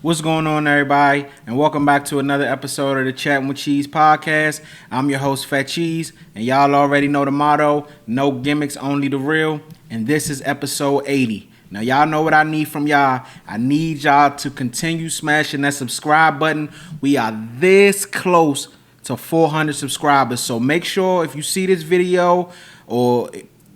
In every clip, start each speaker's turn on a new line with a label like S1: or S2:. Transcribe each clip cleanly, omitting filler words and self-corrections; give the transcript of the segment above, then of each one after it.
S1: What's going on, everybody? And welcome back to another episode of the Chatting with Cheese podcast. I'm your host, Fat Cheese, and y'all already know the motto, no gimmicks, only the real. And this is episode 80. Now, y'all know what I need from y'all. I need y'all to continue smashing that subscribe button. We are this close to 400 subscribers. So make sure if you see this video or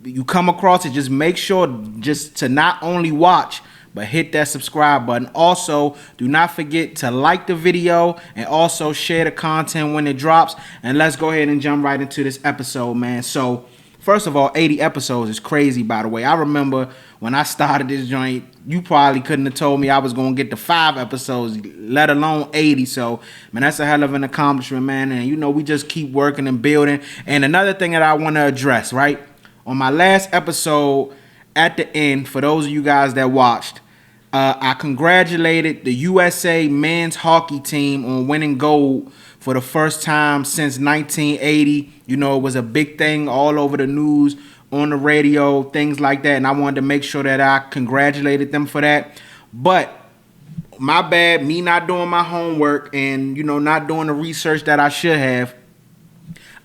S1: you come across it, just make sure just to not only watch, but hit that subscribe button. Also, do not forget to like the video and also share the content when it drops. And let's go ahead and jump right into this episode, man. So, first of all, 80 episodes is crazy, by the way. I remember when I started this joint, you probably couldn't have told me I was going to get to 5 episodes, let alone 80. So, man, that's a hell of an accomplishment, man. And, you know, we just keep working and building. And another thing that I want to address, right? On my last episode, at the end, for those of you guys that watched, I congratulated the USA men's hockey team on winning gold for the first time since 1980. You know, it was a big thing all over the news, on the radio, things like that. And I wanted to make sure that I congratulated them for that. But my bad, me not doing my homework and, you know, not doing the research that I should have.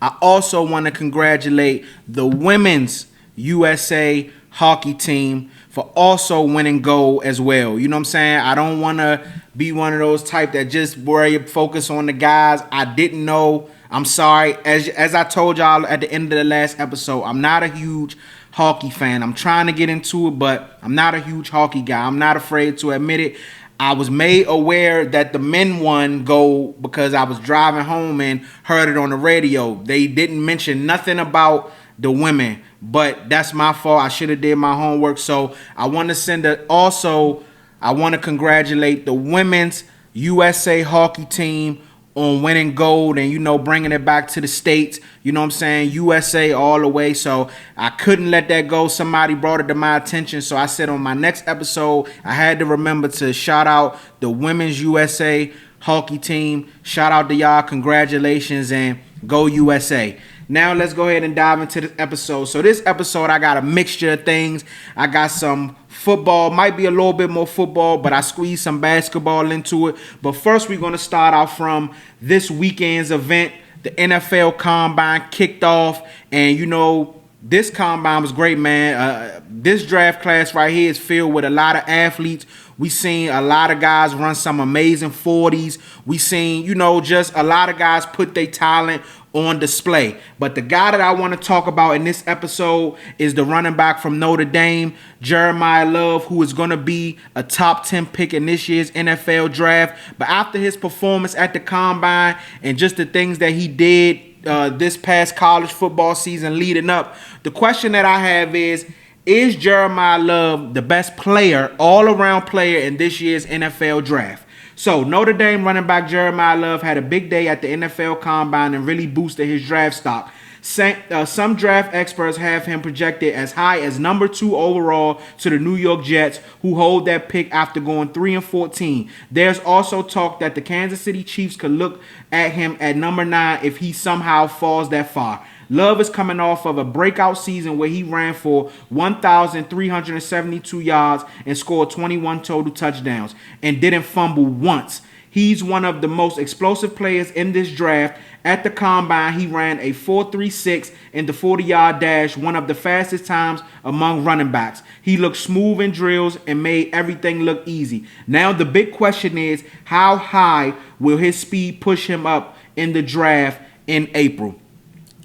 S1: I also want to congratulate the women's USA hockey team for also winning gold as well. You know what I'm saying? I don't want to be one of those type that just worry, focus on the guys. I didn't know. I'm sorry. As I told y'all at the end of the last episode, I'm not a huge hockey fan. I'm trying to get into it, but I'm not a huge hockey guy. I'm not afraid to admit it. I was made aware that the men won gold because I was driving home and heard it on the radio. They didn't mention nothing about the women, but that's my fault. I should have did my homework. So I want to I want to congratulate the women's USA hockey team on winning gold and, you know, bringing it back to the States. You know what I'm saying? USA all the way. So I couldn't let that go. Somebody brought it to my attention. So I said on my next episode, I had to remember to shout out the women's USA hockey team. Shout out to y'all. Congratulations and go USA. Now let's go ahead and dive into this episode. So this episode, I got a mixture of things. I got some football, might be a little bit more football, but I squeezed some basketball into it. But first, we're going to start out from this weekend's event. The NFL Combine kicked off, and you know, this Combine was great, man. This draft class right here is filled with a lot of athletes. We seen a lot of guys run some amazing 40s. We seen, you know, just a lot of guys put their talent on display. But the guy that I want to talk about in this episode is the running back from Notre Dame, Jeremiyah Love, who is going to be a top 10 pick in this year's NFL draft. But after his performance at the Combine and just the things that he did this past college football season leading up, the question that I have is Jeremiyah Love the best player, all-around player in this year's NFL draft? So Notre Dame running back Jeremiyah Love had a big day at the NFL Combine and really boosted his draft stock. Some draft experts have him projected as high as number 2 overall to the New York Jets, who hold that pick after going 3-14. There's also talk that the Kansas City Chiefs could look at him at number 9 if he somehow falls that far. Love is coming off of a breakout season where he ran for 1,372 yards and scored 21 total touchdowns and didn't fumble once. He's one of the most explosive players in this draft. At the Combine, he ran a 4.36 in the 40-yard dash, one of the fastest times among running backs. He looked smooth in drills and made everything look easy. Now the big question is, how high will his speed push him up in the draft in April?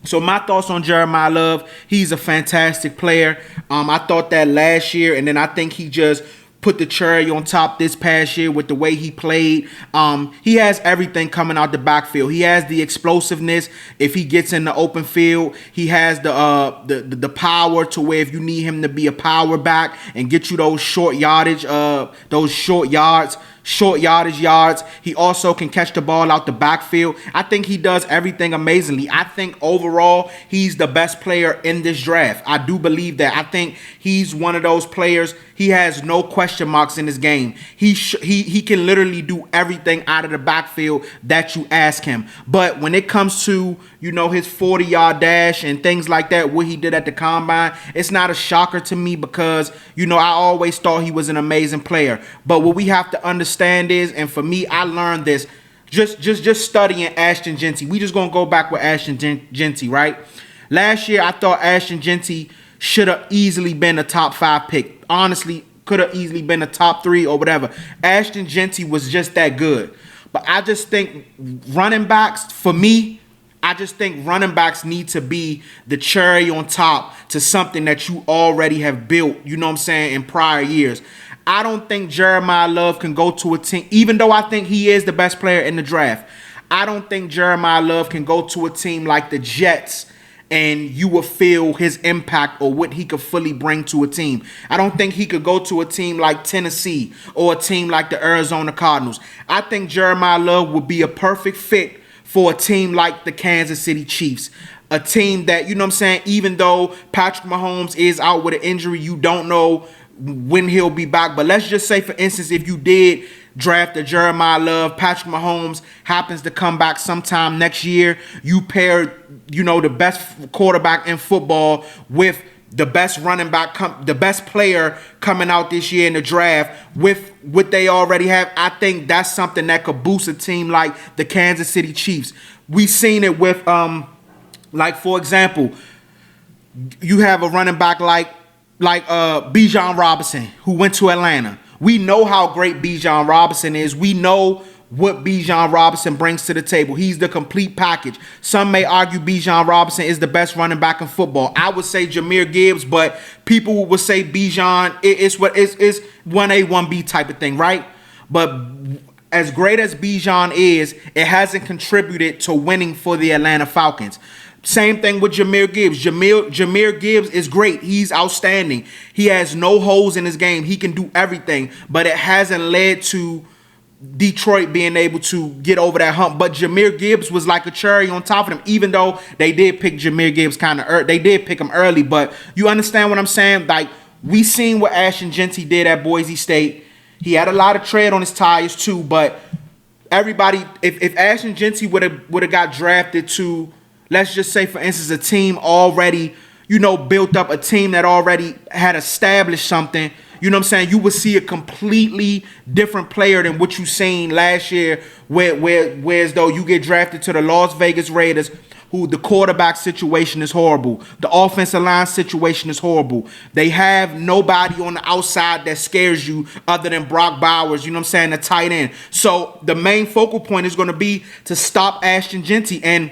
S1: So my thoughts on Jeremiyah Love, he's a fantastic player. I thought that last year, and then I think he just put the cherry on top this past year with the way he played. He has everything coming out the backfield. He has the explosiveness if he gets in the open field. He has the power to where if you need him to be a power back and get you those short yardage, short yards. He also can catch the ball out the backfield. I think he does everything amazingly. I think overall he's the best player in this draft. I do believe that. I think he's one of those players. He has no question marks in his game. He can literally do everything out of the backfield that you ask him. But when it comes to, you know, his 40-yard dash and things like that, what he did at the Combine, it's not a shocker to me because, you know, I always thought he was an amazing player. But what we have to understand understand is, and for me, I learned this just studying Ashton Genty. We just gonna go back with Ashton Genty, right? Last year, I thought Ashton Genty should have easily been a top 5 pick. Honestly, could have easily been a top 3 or whatever. Ashton Genty was just that good. But I just think running backs, for me, I just think running backs need to be the cherry on top to something that you already have built, you know what I'm saying, in prior years. I don't think Jeremiah Love can go to a team, even though I think he is the best player in the draft. I don't think Jeremiah Love can go to a team like the Jets and you will feel his impact or what he could fully bring to a team. I don't think he could go to a team like Tennessee or a team like the Arizona Cardinals. I think Jeremiah Love would be a perfect fit for a team like the Kansas City Chiefs. A team that, you know what I'm saying, even though Patrick Mahomes is out with an injury, you don't know when he'll be back. But let's just say, for instance, if you did draft a Jeremiah Love, Patrick Mahomes happens to come back sometime next year, you pair, you know, the best quarterback in football with the best running back, the best player coming out this year in the draft with what they already have. I think that's something that could boost a team like the Kansas City Chiefs. We've seen it with, like, for example, you have a running back like Bijan Robinson, who went to Atlanta. We know how great Bijan Robinson is. We know what Bijan Robinson brings to the table. He's the complete package. Some may argue Bijan Robinson is the best running back in football. I would say Jahmyr Gibbs, but people would say Bijan is 1A, 1B type of thing, right? But as great as Bijan is, it hasn't contributed to winning for the Atlanta Falcons. Same thing with Jahmyr Gibbs. Jahmyr Gibbs is great. He's outstanding. He has no holes in his game. He can do everything, but it hasn't led to Detroit being able to get over that hump. But Jahmyr Gibbs was like a cherry on top of them, even though they did pick Jahmyr Gibbs kind of early. They did pick him early, but you understand what I'm saying? Like, we seen what Ashton Genty did at Boise State. He had a lot of tread on his tires too, but everybody, if Ashton Genty would have got drafted to, let's just say, for instance, a team already, you know, built up, a team that already had established something, you know what I'm saying, you would see a completely different player than what you seen last year, whereas though you get drafted to the Las Vegas Raiders, who the quarterback situation is horrible. The offensive line situation is horrible. They have nobody on the outside that scares you other than Brock Bowers, you know what I'm saying, the tight end. So the main focal point is going to be to stop Ashton Genty, and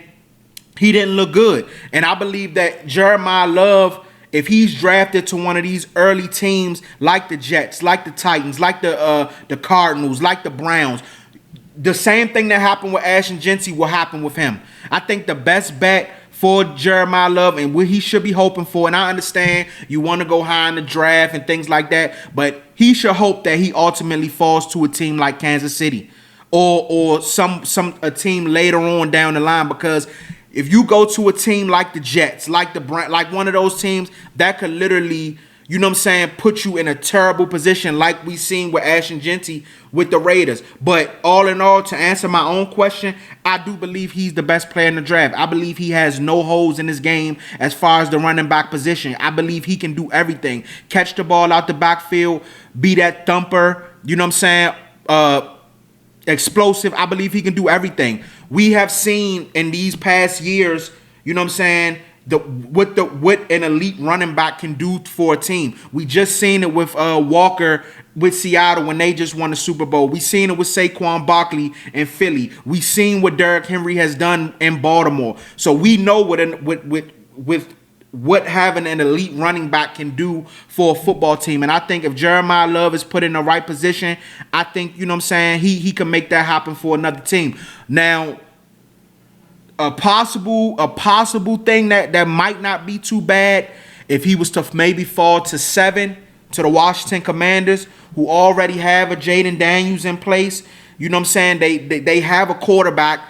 S1: he didn't look good. And I believe that Jeremiah Love, if he's drafted to one of these early teams like the Jets, like the Titans, like the Cardinals, like the Browns, the same thing that happened with Ashton Genty will happen with him. I think the best bet for Jeremiah Love and what he should be hoping for, and I understand you want to go high in the draft and things like that, but he should hope that he ultimately falls to a team like Kansas City or a team later on down the line, because if you go to a team like the Jets, like the Browns, like one of those teams, that could literally, you know what I'm saying, put you in a terrible position like we seen with Ashton Genty with the Raiders. But all in all, to answer my own question, I do believe he's the best player in the draft. I believe he has no holes in his game as far as the running back position. I believe he can do everything. Catch the ball out the backfield, be that thumper, you know what I'm saying, explosive. I believe he can do everything. We have seen in these past years, you know what I'm saying, what an elite running back can do for a team. We just seen it with Walker with Seattle when they just won the Super Bowl. We seen it with Saquon Barkley in Philly. We seen what Derrick Henry has done in Baltimore. So we know what having an elite running back can do for a football team. And I think if Jeremiah Love is put in the right position, I think, you know what I'm saying, he can make that happen for another team. Now, a possible thing that might not be too bad if he was to maybe fall to 7 to the Washington Commanders, who already have a Jaden Daniels in place. You know what I'm saying? They have a quarterback,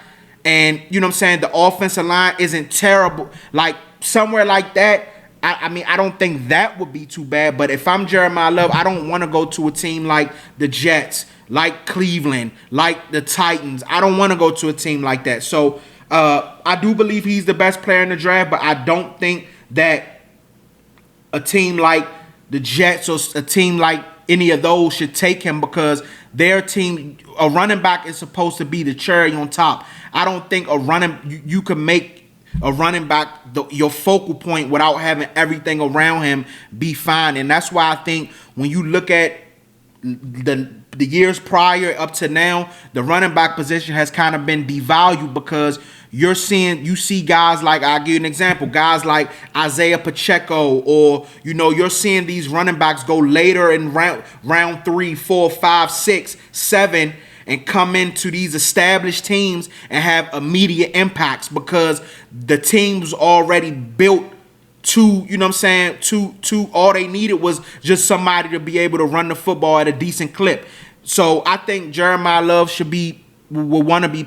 S1: and you know what I'm saying, the offensive line isn't terrible. Like somewhere like that, I mean, I don't think that would be too bad. But if I'm Jeremiah Love, I don't want to go to a team like the Jets, like Cleveland, like the Titans. I don't want to go to a team like that. So I do believe he's the best player in the draft, but I don't think that a team like the Jets or a team like any of those should take him, because their team, a running back is supposed to be the cherry on top. I don't think you can make a running back your focal point without having everything around him be fine. And that's why I think when you look at the years prior up to now, the running back position has kind of been devalued because you see guys like, I'll give you an example, guys like Isaiah Pacheco, or you're seeing these running backs go later in round 3, 4, 5, 6, 7 and come into these established teams and have immediate impacts because the team's already built to, all they needed was just somebody to be able to run the football at a decent clip. So I think Jeremiyah Love will want to be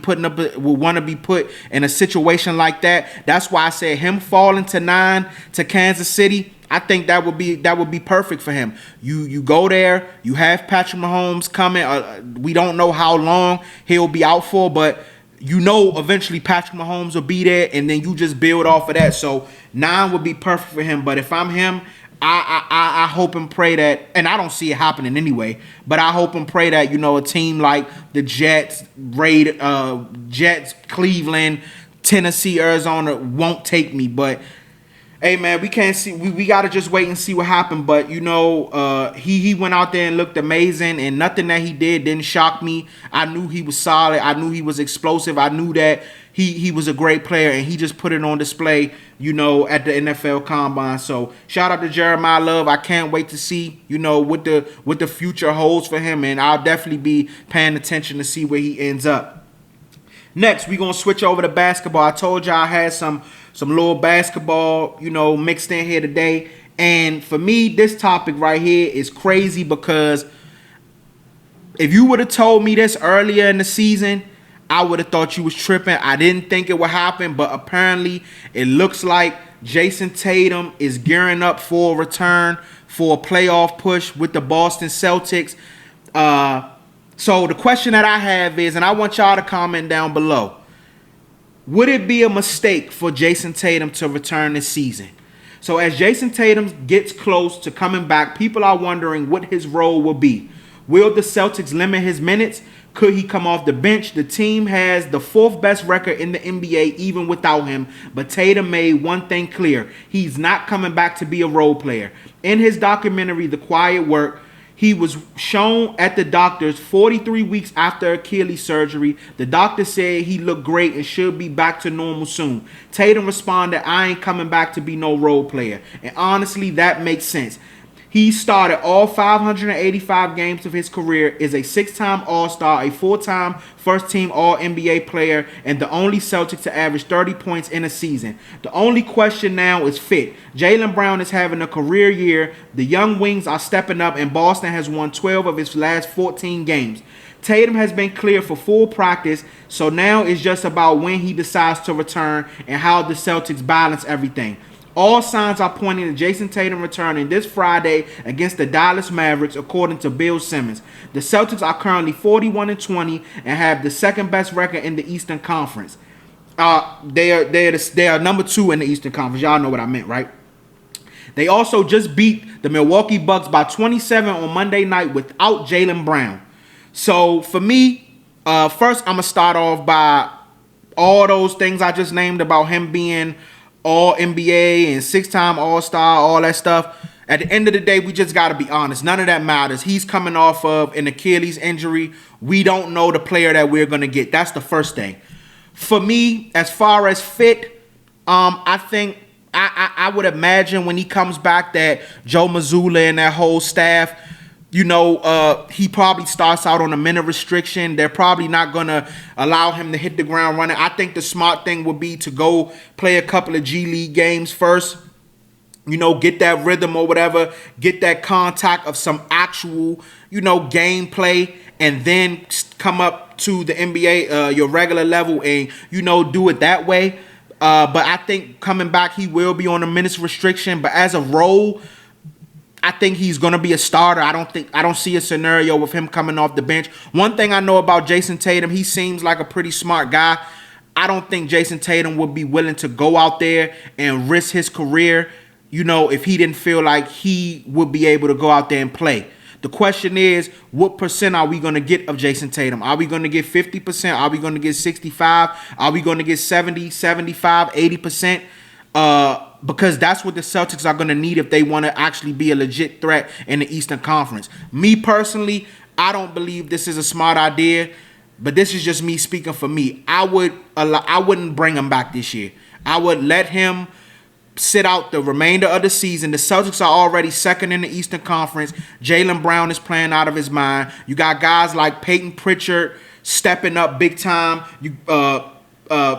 S1: put in a situation like that. That's why I said him falling to 9 to Kansas City, I think that would be perfect for him. You go there, you have Patrick Mahomes coming. We don't know how long he'll be out for, but eventually Patrick Mahomes will be there, and then you just build off of that. So 9 would be perfect for him. But if I'm him, I hope and pray that, and I don't see it happening anyway, but I hope and pray that, a team like the Jets, Jets, Cleveland, Tennessee, Arizona won't take me. But hey man, we can't see. We gotta just wait and see what happened. But he went out there and looked amazing, and nothing that he didn't shock me. I knew he was solid. I knew he was explosive. I knew that he was a great player, and he just put it on display, at the NFL Combine. So shout out to Jeremiyah Love. I can't wait to see, what the future holds for him, and I'll definitely be paying attention to see where he ends up. Next, we're gonna switch over to basketball. I told y'all I had some little basketball, mixed in here today. And for me, this topic right here is crazy because if you would have told me this earlier in the season, I would have thought you was tripping. I didn't think it would happen, but apparently it looks like Jayson Tatum is gearing up for a return for a playoff push with the Boston Celtics. So the question that I have is, and I want y'all to comment down below, would it be a mistake for Jayson Tatum to return this season? So as Jayson Tatum gets close to coming back, people are wondering what his role will be. Will the Celtics limit his minutes? Could he come off the bench? The team has the 4th best record in the NBA even without him, but Tatum made one thing clear. He's not coming back to be a role player. In his documentary, The Quiet Work, he was shown at the doctor's 43 weeks after Achilles surgery. The doctor said he looked great and should be back to normal soon. Tatum responded, "I ain't coming back to be no role player." And honestly, that makes sense. He started all 585 games of his career, is a 6-time All-Star, a 4-time first-team All-NBA player, and the only Celtic to average 30 points in a season. The only question now is fit. Jaylen Brown is having a career year. The young wings are stepping up, and Boston has won 12 of its last 14 games. Tatum has been cleared for full practice, so now it's just about when he decides to return and how the Celtics balance everything. All signs are pointing to Jayson Tatum returning this Friday against the Dallas Mavericks, according to Bill Simmons. The Celtics are currently 41-20 and have the 2nd best record in the Eastern Conference. They are number 2 in the Eastern Conference. Y'all know what I meant, right? They also just beat the Milwaukee Bucks by 27 on Monday night without Jaylen Brown. So for me, first I'm gonna start off by all those things I just named about him being All NBA and 6-time All-Star, all that stuff. At the end of the day, we just got to be honest. None of that matters. He's coming off of an Achilles injury. We don't know the player that we're going to get. That's the first thing. For me, as far as fit, I think I would imagine when he comes back that Joe Mazzulla and that whole staff, he probably starts out on a minute restriction. They're probably not going to allow him to hit the ground running. I think the smart thing would be to go play a couple of G League games first, get that rhythm or whatever, get that contact of some actual, gameplay, and then come up to the NBA, your regular level, and, do it that way. But I think coming back, he will be on a minutes restriction. But as a role, I think he's going to be a starter. I don't see a scenario with him coming off the bench. One thing I know about Jayson Tatum, he seems like a pretty smart guy. I don't think Jayson Tatum would be willing to go out there and risk his career, if he didn't feel like he would be able to go out there and play. The question is, what percent are we going to get of Jayson Tatum? Are we going to get 50%? Are we going to get 65? Are we going to get 70, 75, 80%? Because that's what the Celtics are going to need if they want to actually be a legit threat in the Eastern Conference. Me personally, I don't believe this is a smart idea, but this is just me speaking for me. I wouldn't bring him back this year. I would let him sit out the remainder of the season. The Celtics are already second in the Eastern Conference. Jaylen Brown is playing out of his mind. You got guys like Peyton Pritchard stepping up big time.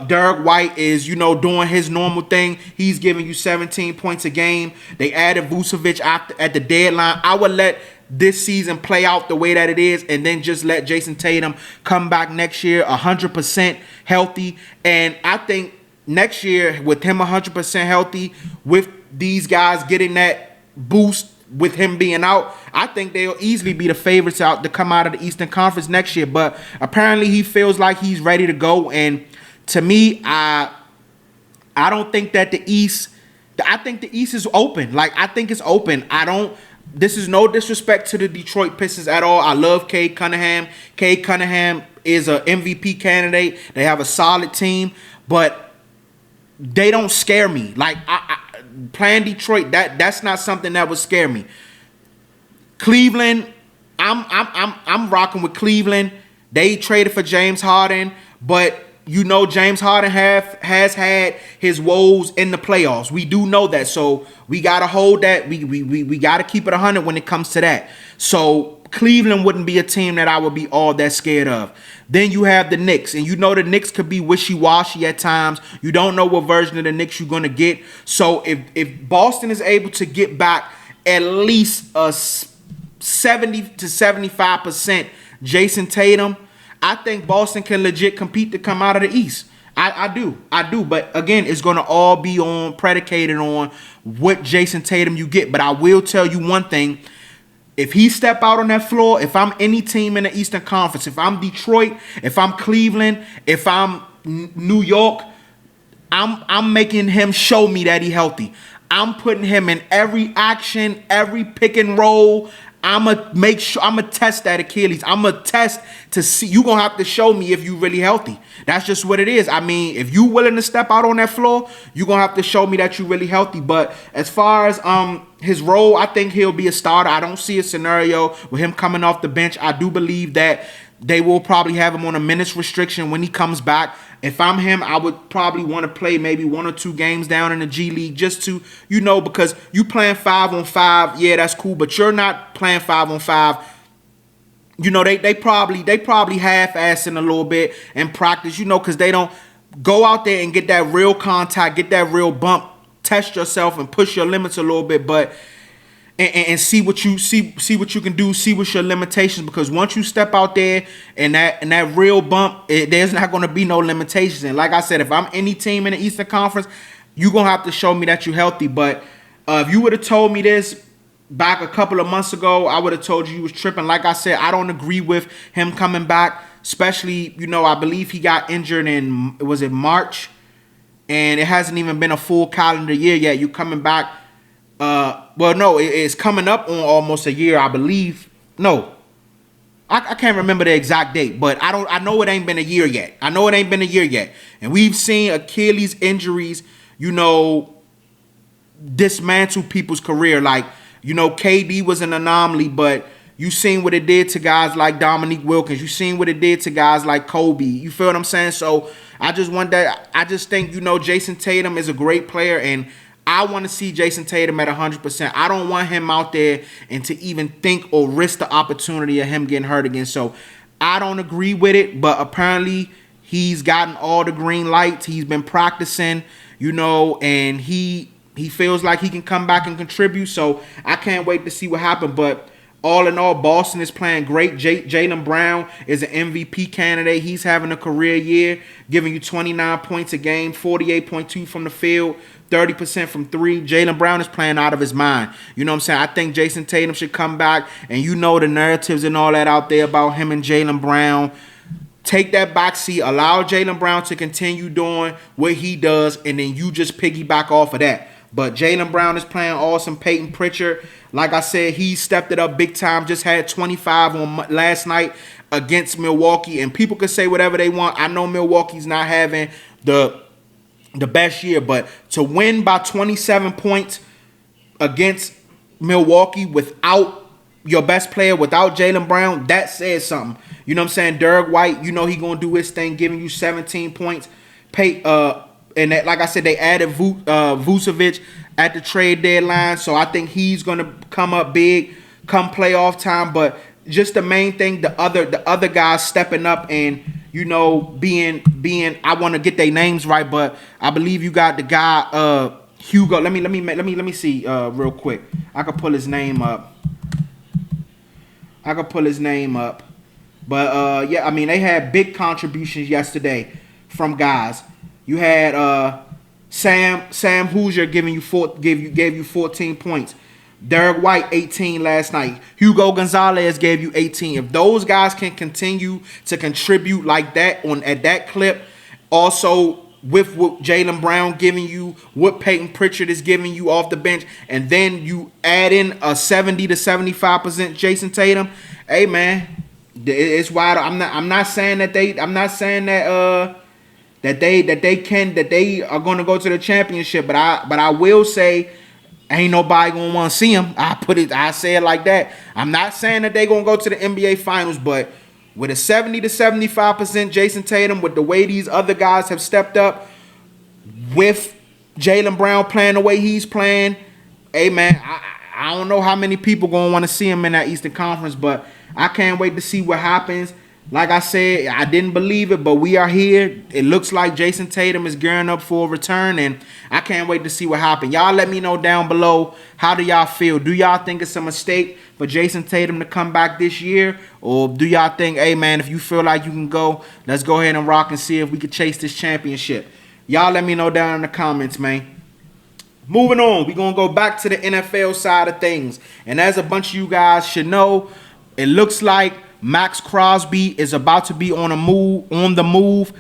S1: Derek White is, doing his normal thing. He's giving you 17 points a game. They added Vucevic at the deadline. I would let this season play out the way that it is and then just let Jayson Tatum come back next year 100% healthy. And I think next year, with him 100% healthy, with these guys getting that boost with him being out, I think they'll easily be the favorites to come out of the Eastern Conference next year. But apparently he feels like he's ready to go. And to me, I don't think that the East, I think the East is open. Like, I think it's open. This is no disrespect to the Detroit Pistons at all. I love Cade Cunningham. Cade Cunningham is an MVP candidate. They have a solid team, but they don't scare me. Like, playing Detroit, that's not something that would scare me. Cleveland, I'm rocking with Cleveland. They traded for James Harden, but James Harden has had his woes in the playoffs. We do know that, so we gotta hold that. We gotta keep it 100 when it comes to that. So Cleveland wouldn't be a team that I would be all that scared of. Then you have the Knicks, and the Knicks could be wishy-washy at times. You don't know what version of the Knicks you're gonna get. So if Boston is able to get back at least a 70 to 75% Jayson Tatum, I think Boston can legit compete to come out of the East. I do. But again, it's going to all be predicated on what Jayson Tatum you get. But I will tell you one thing. If he step out on that floor, if I'm any team in the Eastern Conference, if I'm Detroit, if I'm Cleveland, if I'm New York, I'm making him show me that he's healthy. I'm putting him in every action, every pick and roll. I'ma test that Achilles. I'ma test to see. You gonna have to show me if you really healthy. That's just what it is. I mean, if you willing to step out on that floor, you gonna have to show me that you really healthy. But as far as his role, I think he'll be a starter. I don't see a scenario with him coming off the bench. I do believe that they will probably have him on a minutes restriction when he comes back. If I'm him, I would probably want to play maybe 1 or 2 games down in the G League just to, because you playing 5-on-5, yeah, that's cool, but you're not playing 5-on-5. They probably half-assing a little bit in practice, because they don't go out there and get that real contact, get that real bump, test yourself and push your limits a little bit, but and see what you can do, see what's your limitations, because once you step out there and that real bump, there's not going to be no limitations. And like I said, if I'm any team in the Eastern Conference, you're going to have to show me that you're healthy. But if you would have told me this back a couple of months ago, I would have told you was tripping. Like I said, I don't agree with him coming back, especially, I believe he got injured in, was it March? And it hasn't even been a full calendar year yet. You coming back. Well, no, it's coming up on almost a year, I believe. No, I can't remember the exact date, but I know it ain't been a year yet. And we've seen Achilles injuries, dismantle people's career. Like, KD was an anomaly, but you seen what it did to guys like Dominique Wilkins. You seen what it did to guys like Kobe. You feel what I'm saying? So I just think, Jayson Tatum is a great player, and I want to see Jayson Tatum at 100%. I don't want him out there and to even think or risk the opportunity of him getting hurt again. So I don't agree with it, but apparently he's gotten all the green lights. He's been practicing, and he feels like he can come back and contribute. So I can't wait to see what happens. But all in all, Boston is playing great. Jaylen Brown is an MVP candidate. He's having a career year, giving you 29 points a game, 48.2 from the field, 30% from 3. Jaylen Brown is playing out of his mind. You know what I'm saying? I think Jayson Tatum should come back, and the narratives and all that out there about him and Jaylen Brown. Take that back seat, allow Jaylen Brown to continue doing what he does, and then you just piggyback off of that. But Jaylen Brown is playing awesome. Peyton Pritchard, like I said, he stepped it up big time. Just had 25 on last night against Milwaukee. And people can say whatever they want. I know Milwaukee's not having the best year, but to win by 27 points against Milwaukee without your best player, without Jaylen Brown, that says something. You know what I'm saying? Derek White, you know he gonna do his thing, giving you 17 points. And that, like I said, they added Vucevic at the trade deadline, so I think he's gonna come up big come playoff time. But just the main thing, the other guys stepping up and being I want to get their names right, but I believe you got the guy Hugo. Let me see real quick. I could pull his name up. But yeah, I mean they had big contributions yesterday from guys. You had Sam Hoosier gave you 14 points. Derek White 18 last night. Hugo Gonzalez gave you 18. If those guys can continue to contribute like that at that clip, also with what Jaylen Brown giving you, what Peyton Pritchard is giving you off the bench, and then you add in a 70 to 75% Jayson Tatum, hey man, it's wide. I'm not saying that they are going to go to the championship, but I will say ain't nobody gonna want to see him. I say it like that. I'm not saying that they gonna go to the NBA Finals, but with a 70 to 75% Jayson Tatum, with the way these other guys have stepped up, with Jaylen Brown playing the way he's playing, hey man, I don't know how many people gonna want to see him in that Eastern Conference, but I can't wait to see what happens. Like I said, I didn't believe it, but we are here. It looks like Jayson Tatum is gearing up for a return, and I can't wait to see what happens. Y'all let me know down below, how do y'all feel? Do y'all think it's a mistake for Jayson Tatum to come back this year? Or do y'all think, hey, man, if you feel like you can go, let's go ahead and rock and see if we can chase this championship? Y'all let me know down in the comments, man. Moving on, we're going to go back to the NFL side of things. And as a bunch of you guys should know, it looks like Maxx Crosby is about to be on the move.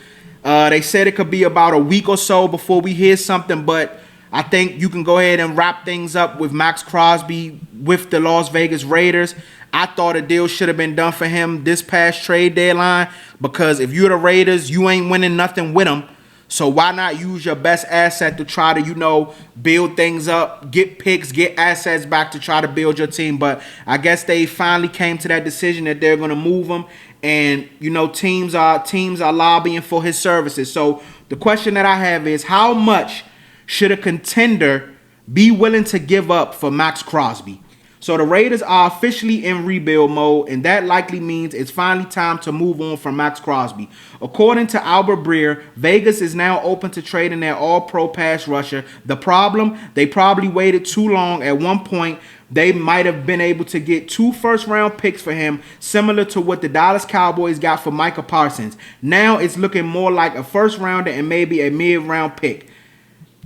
S1: They said it could be about a week or so before we hear something, but I think you can go ahead and wrap things up with Maxx Crosby with the Las Vegas Raiders. I thought a deal should have been done for him this past trade deadline, because if you're the Raiders, you ain't winning nothing with him. So why not use your best asset to try to, build things up, get picks, get assets back to try to build your team. But I guess they finally came to that decision that they're going to move him. And, teams are lobbying for his services. So the question that I have is, how much should a contender be willing to give up for Maxx Crosby? So the Raiders are officially in rebuild mode, and that likely means it's finally time to move on from Maxx Crosby. According to Albert Breer, Vegas is now open to trading their all-pro pass rusher. The problem, they probably waited too long. At one point, they might have been able to get 2 first-round picks for him, similar to what the Dallas Cowboys got for Micah Parsons. Now it's looking more like a first-rounder and maybe a mid-round pick.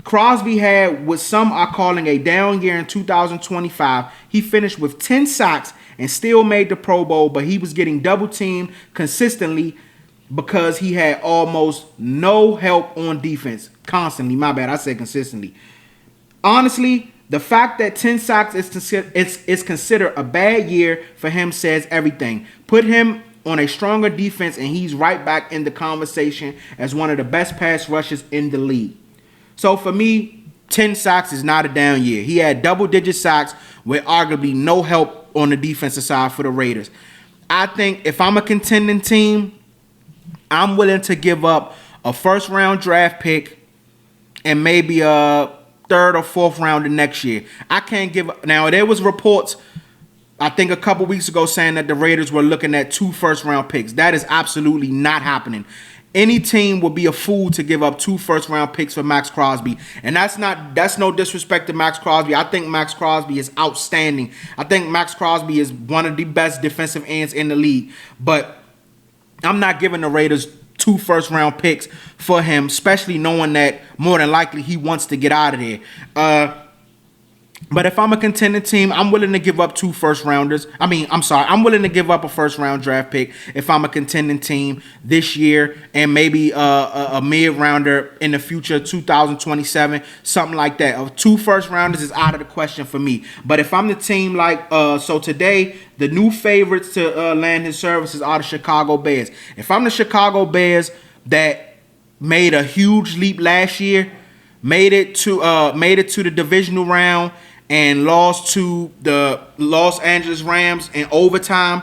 S1: Crosby had what some are calling a down year in 2025. He finished with 10 sacks and still made the Pro Bowl, but he was getting double-teamed consistently because he had almost no help on defense. Constantly. My bad, I said consistently. Honestly, the fact that 10 sacks is considered a bad year for him says everything. Put him on a stronger defense, and he's right back in the conversation as one of the best pass rushers in the league. So for me, 10 sacks is not a down year. He had double-digit sacks with arguably no help on the defensive side for the Raiders. I think if I'm a contending team, I'm willing to give up a first-round draft pick and maybe a third or fourth rounder next year. I can't give up. Now, there was reports, I think a couple weeks ago, saying that the Raiders were looking at 2 first-round picks. That is absolutely not happening. Any team would be a fool to give up 2 first-round picks for Maxx Crosby. And that's no disrespect to Maxx Crosby. I think Maxx Crosby is outstanding. I think Maxx Crosby is one of the best defensive ends in the league. But I'm not giving the Raiders 2 first-round picks for him, especially knowing that more than likely he wants to get out of there. But if I'm a contending team, I'm willing to give up 2 first rounders. I'm willing to give up a first round draft pick if I'm a contending team this year, and maybe a mid rounder in the future, 2027, something like that. 2 first rounders is out of the question for me. But if I'm the team so today, the new favorites to land his services are the Chicago Bears. If I'm the Chicago Bears that made a huge leap last year, made it to the divisional round, and lost to the Los Angeles Rams in overtime.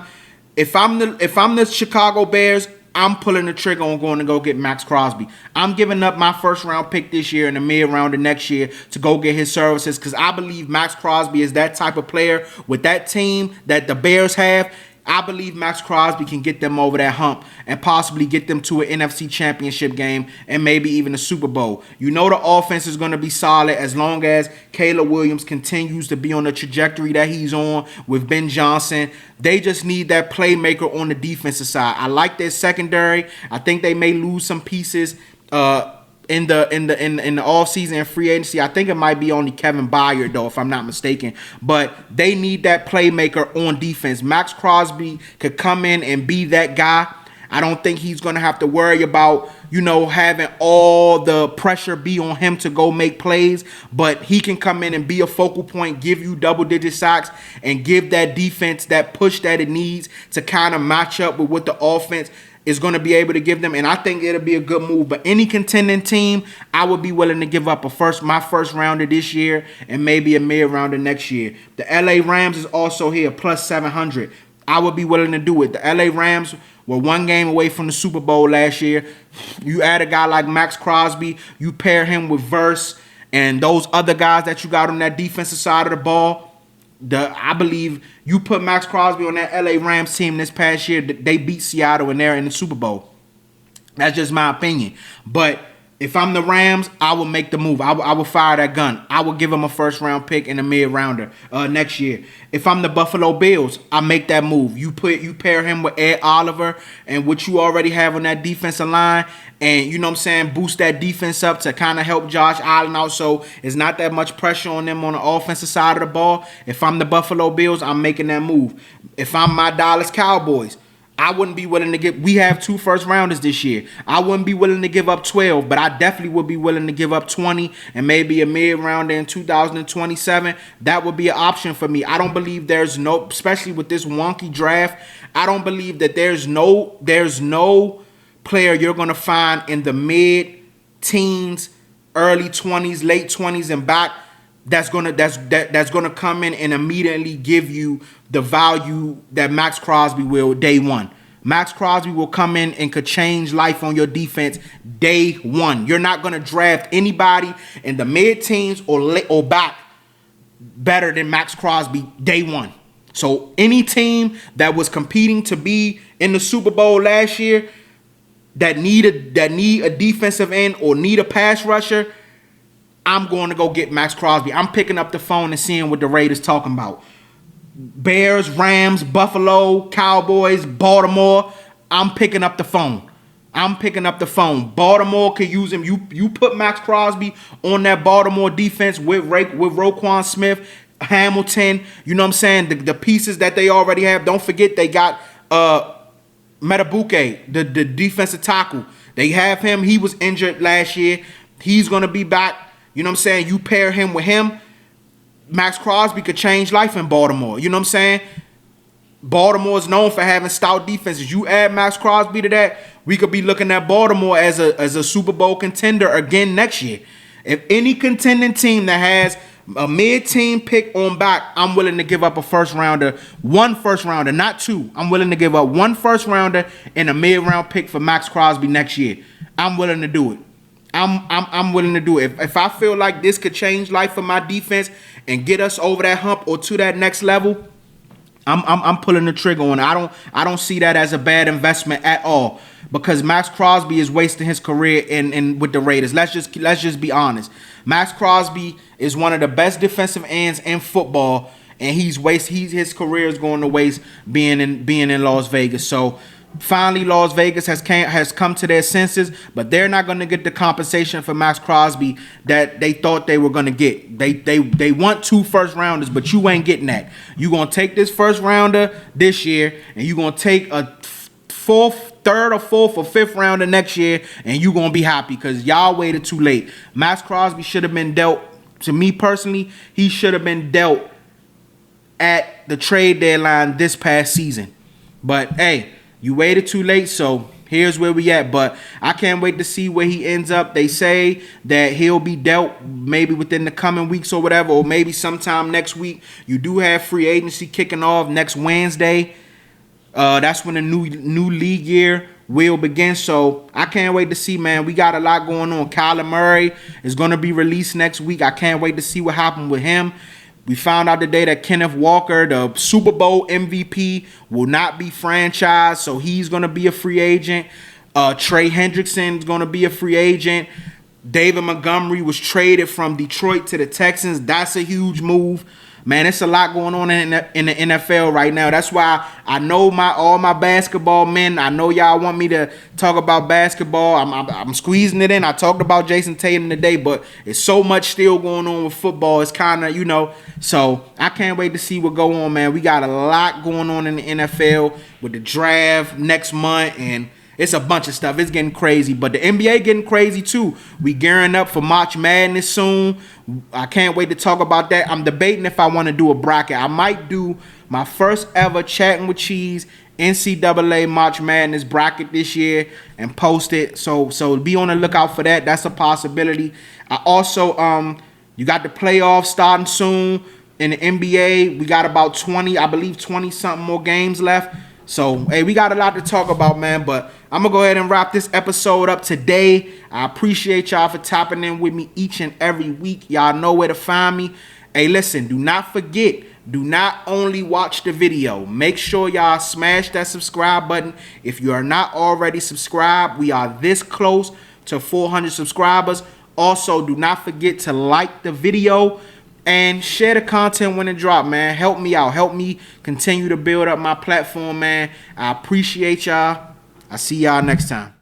S1: If I'm the Chicago Bears, I'm pulling the trigger on going to go get Maxx Crosby. I'm giving up my first round pick this year and the mid round of next year to go get his services, because I believe Maxx Crosby is that type of player with that team that the Bears have. I believe Maxx Crosby can get them over that hump and possibly get them to an NFC Championship game and maybe even a Super Bowl. You know the offense is going to be solid as long as Caleb Williams continues to be on the trajectory that he's on with Ben Johnson. They just need that playmaker on the defensive side. I like their secondary. I think they may lose some pieces in the offseason and free agency. I think it might be only Kevin Byard, though, if I'm not mistaken. But they need that playmaker on defense. Maxx Crosby could come in and be that guy. I don't think he's going to have to worry about, having all the pressure be on him to go make plays. But he can come in and be a focal point, give you double-digit sacks, and give that defense that push that it needs to kind of match up with what the offense is going to be able to give them, and I think it'll be a good move. But any contending team, I would be willing to give up my first rounder this year and maybe a mid rounder next year. The LA Rams is also here, plus 700. I would be willing to do it. The LA Rams were 1 game away from the Super Bowl last year. You add a guy like Maxx Crosby, you pair him with Verse and those other guys that you got on that defensive side of the ball. I believe you put Maxx Crosby on that LA Rams team this past year, they beat Seattle and they're in the Super Bowl. That's just my opinion. But if I'm the Rams, I will make the move. I will fire that gun. I will give them a first round pick and a mid rounder next year. If I'm the Buffalo Bills, I make that move. You pair him with Ed Oliver and what you already have on that defensive line, and boost that defense up to kind of help Josh Allen out, so it's not that much pressure on them on the offensive side of the ball. If I'm the Buffalo Bills, I'm making that move. If I'm my Dallas Cowboys, I wouldn't be willing to we have 2 first rounders this year. I wouldn't be willing to give up 12, but I definitely would be willing to give up 20 and maybe a mid rounder in 2027. That would be an option for me. I don't believe especially with this wonky draft, I don't believe that there's no player you're going to find in the mid-teens, early 20s, late 20s and back that's gonna come in and immediately give you the value that Maxx Crosby will day one. Maxx Crosby will come in and could change life on your defense day one. You're not gonna draft anybody in the mid-teens or back better than Maxx Crosby day one. So any team that was competing to be in the Super Bowl last year that need a defensive end or need a pass rusher, I'm going to go get Maxx Crosby. I'm picking up the phone and seeing what the Raiders talking about. Bears, Rams, Buffalo, Cowboys, Baltimore. I'm picking up the phone. Baltimore could use him. You put Maxx Crosby on that Baltimore defense with Roquan Smith, Hamilton. You know what I'm saying? The pieces that they already have. Don't forget they got Metabuke, the defensive tackle. They have him. He was injured last year. He's going to be back. You know what I'm saying? You pair him with him, Maxx Crosby could change life in Baltimore. You know what I'm saying? Baltimore is known for having stout defenses. You add Maxx Crosby to that, we could be looking at Baltimore as a Super Bowl contender again next year. If any contending team that has a mid-team pick on back, I'm willing to give up one first rounder, not 2. I'm willing to give up 1 first rounder and a mid-round pick for Maxx Crosby next year. I'm willing to do it. I'm willing to do it. If I feel like this could change life for my defense and get us over that hump or to that next level, I'm pulling the trigger on it. I don't see that as a bad investment at all, because Maxx Crosby is wasting his career in with the Raiders. Let's just be honest. Maxx Crosby is one of the best defensive ends in football, and his career is going to waste being in Las Vegas. So Finally, Las Vegas has come to their senses, but they're not going to get the compensation for Maxx Crosby that they thought they were going to get. They want 2 first rounders, but you ain't getting that. You're going to take this first rounder this year, and you're going to take a third or fourth or fifth rounder next year, and you're going to be happy because y'all waited too late. Maxx Crosby should have been dealt, to me personally, he should have been dealt at the trade deadline this past season. But, hey, you waited too late, so here's where we at. But I can't wait to see where he ends up. They say that he'll be dealt maybe within the coming weeks or whatever, or maybe sometime next week. You do have free agency kicking off next Wednesday. That's when the new league year will begin. So I can't wait to see, man. We got a lot going on. Kyler Murray is going to be released next week. I can't wait to see what happened with him. We found out today that Kenneth Walker, the Super Bowl MVP, will not be franchised, so he's going to be a free agent. Trey Hendrickson is going to be a free agent. David Montgomery was traded from Detroit to the Texans. That's a huge move. Man, it's a lot going on in the NFL right now. That's why I know all my basketball men. I know y'all want me to talk about basketball. I'm squeezing it in. I talked about Jayson Tatum today, but it's so much still going on with football. It's kind of, so I can't wait to see what go on, man. We got a lot going on in the NFL with the draft next month, and it's a bunch of stuff. It's getting crazy, but the NBA getting crazy too. We gearing up for March Madness soon. I can't wait to talk about that. I'm debating if I want to do a bracket. I might do my first ever Chatting with Cheese NCAA March Madness bracket this year and post it. So be on the lookout for that. That's a possibility. I also you got the playoffs starting soon in the NBA. We got about 20 something more games left. So, hey, we got a lot to talk about, man, but I'm going to go ahead and wrap this episode up today. I appreciate y'all for tapping in with me each and every week. Y'all know where to find me. Hey, listen, do not forget, do not only watch the video. Make sure y'all smash that subscribe button. If you are not already subscribed, we are this close to 400 subscribers. Also, do not forget to like the video and share the content when it drop, man. Help me out. Help me continue to build up my platform, man. I appreciate y'all. I'll see y'all next time.